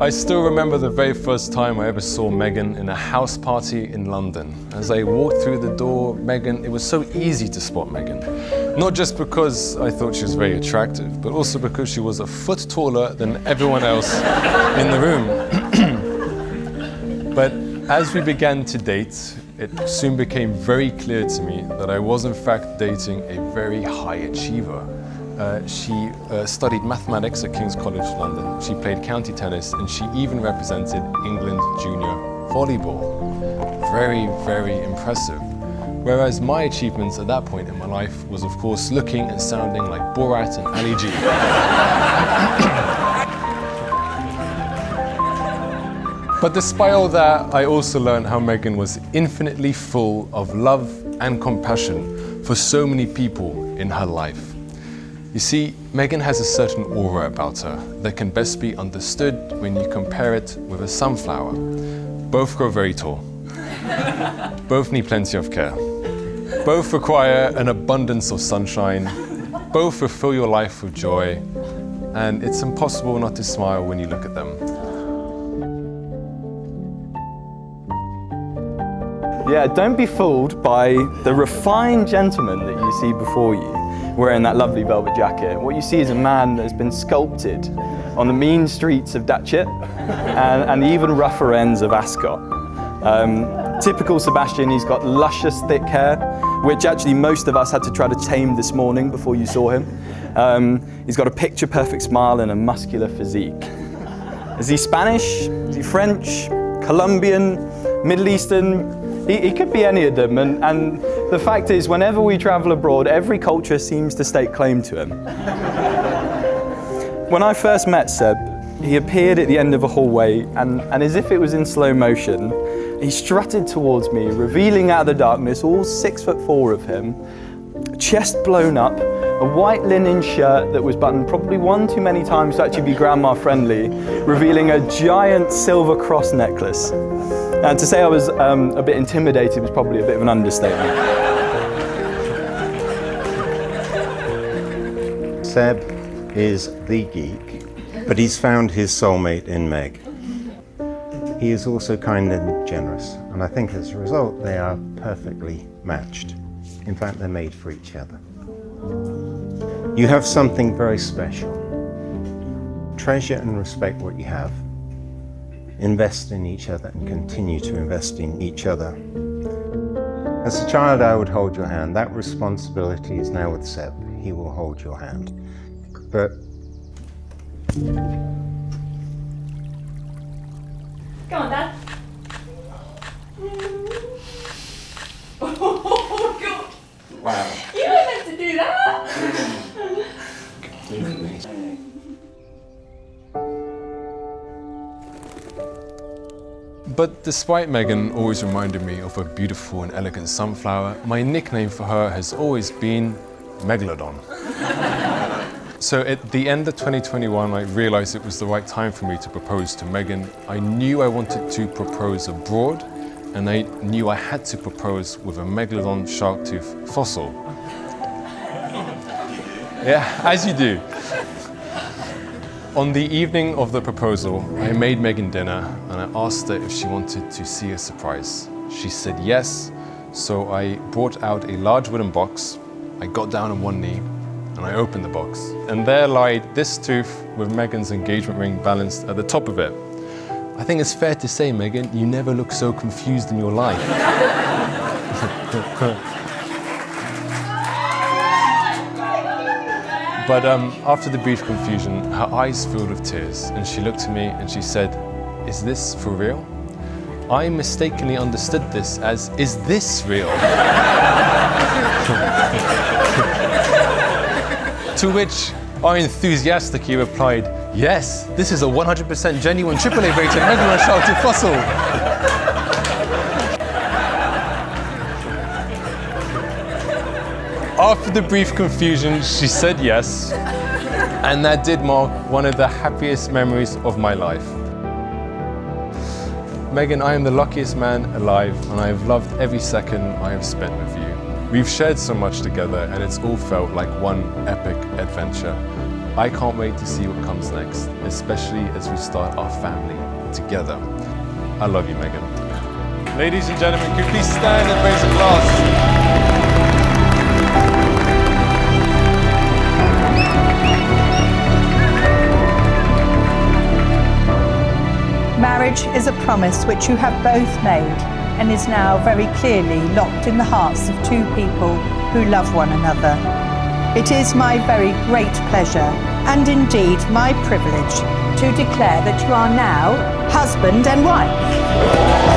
I still remember the very first time I ever saw Meghan in a house party in London. As I walked through the door, it was so easy to spot Meghan. Not just because I thought she was very attractive, but also because she was a foot taller than everyone else in the room. But as we began to date, it soon became very clear to me that I was in fact dating a very high achiever. She studied mathematics at King's College London. She played county tennis and she even represented England junior volleyball. Very, very impressive. Whereas my achievements at that point in my life was of course looking and sounding like Borat and Ali G. But despite all that, I also learned how Meghan was infinitely full of love and compassion for so many people in her life. You see, Meghan has a certain aura about her that can best be understood when you compare it with a sunflower. Both grow very tall. Both need plenty of care. Both require an abundance of sunshine. Both fulfill your life with joy. And it's impossible not to smile when you look at them. Yeah, don't be fooled by the refined gentleman that you see before you, wearing that lovely velvet jacket. What you see is a man that has been sculpted on the mean streets of Datchet and the even rougher ends of Ascot. Typical Sebastian, he's got luscious thick hair, which actually most of us had to try to tame this morning before you saw him. He's got a picture-perfect smile and a muscular physique. Is he Spanish? Is he French? Colombian? Middle Eastern? He could be any of them, and the fact is, whenever we travel abroad, every culture seems to stake claim to him. When I first met Seb, he appeared at the end of a hallway, and as if it was in slow motion, he strutted towards me, revealing out of the darkness all 6'4" of him, chest blown up, a white linen shirt that was buttoned probably one too many times to actually be grandma friendly, revealing a giant silver cross necklace. And to say I was a bit intimidated was probably a bit of an understatement. Seb is the geek, but he's found his soulmate in Meg. He is also kind and generous, and I think as a result they are perfectly matched. In fact, they're made for each other. You have something very special. Treasure and respect what you have. Invest in each other and continue to invest in each other. As a child, I would hold your hand. That responsibility is now with Seb. He will hold your hand. But go on, Dad. Oh, God. wow. You weren't meant to do that. But despite Meghan always reminding me of a beautiful and elegant sunflower, my nickname for her has always been Megalodon. So at the end of 2021, I realized it was the right time for me to propose to Meghan. I knew I wanted to propose abroad, and I knew I had to propose with a Megalodon shark tooth fossil. Yeah, as you do. On the evening of the proposal, I made Meghan dinner and I asked her if she wanted to see a surprise. She said yes, so I brought out a large wooden box. I got down on one knee and I opened the box. And there lied this tooth with Meghan's engagement ring balanced at the top of it. I think it's fair to say, Meghan, you never look so confused in your life. But after the brief confusion, her eyes filled with tears, and she looked at me and she said, "Is this for real?" I mistakenly understood this as, "Is this real?" To which I enthusiastically replied, "Yes, this is a 100% genuine AAA rated Megalodon shark tooth fossil." After the brief confusion, she said yes, and that did mark one of the happiest memories of my life. Meghan, I am the luckiest man alive, and I have loved every second I have spent with you. We've shared so much together, and it's all felt like one epic adventure. I can't wait to see what comes next, especially as we start our family together. I love you, Megan. Ladies and gentlemen, could you please stand and raise a glass? Marriage is a promise which you have both made and is now very clearly locked in the hearts of two people who love one another. It is my very great pleasure and indeed my privilege to declare that you are now husband and wife.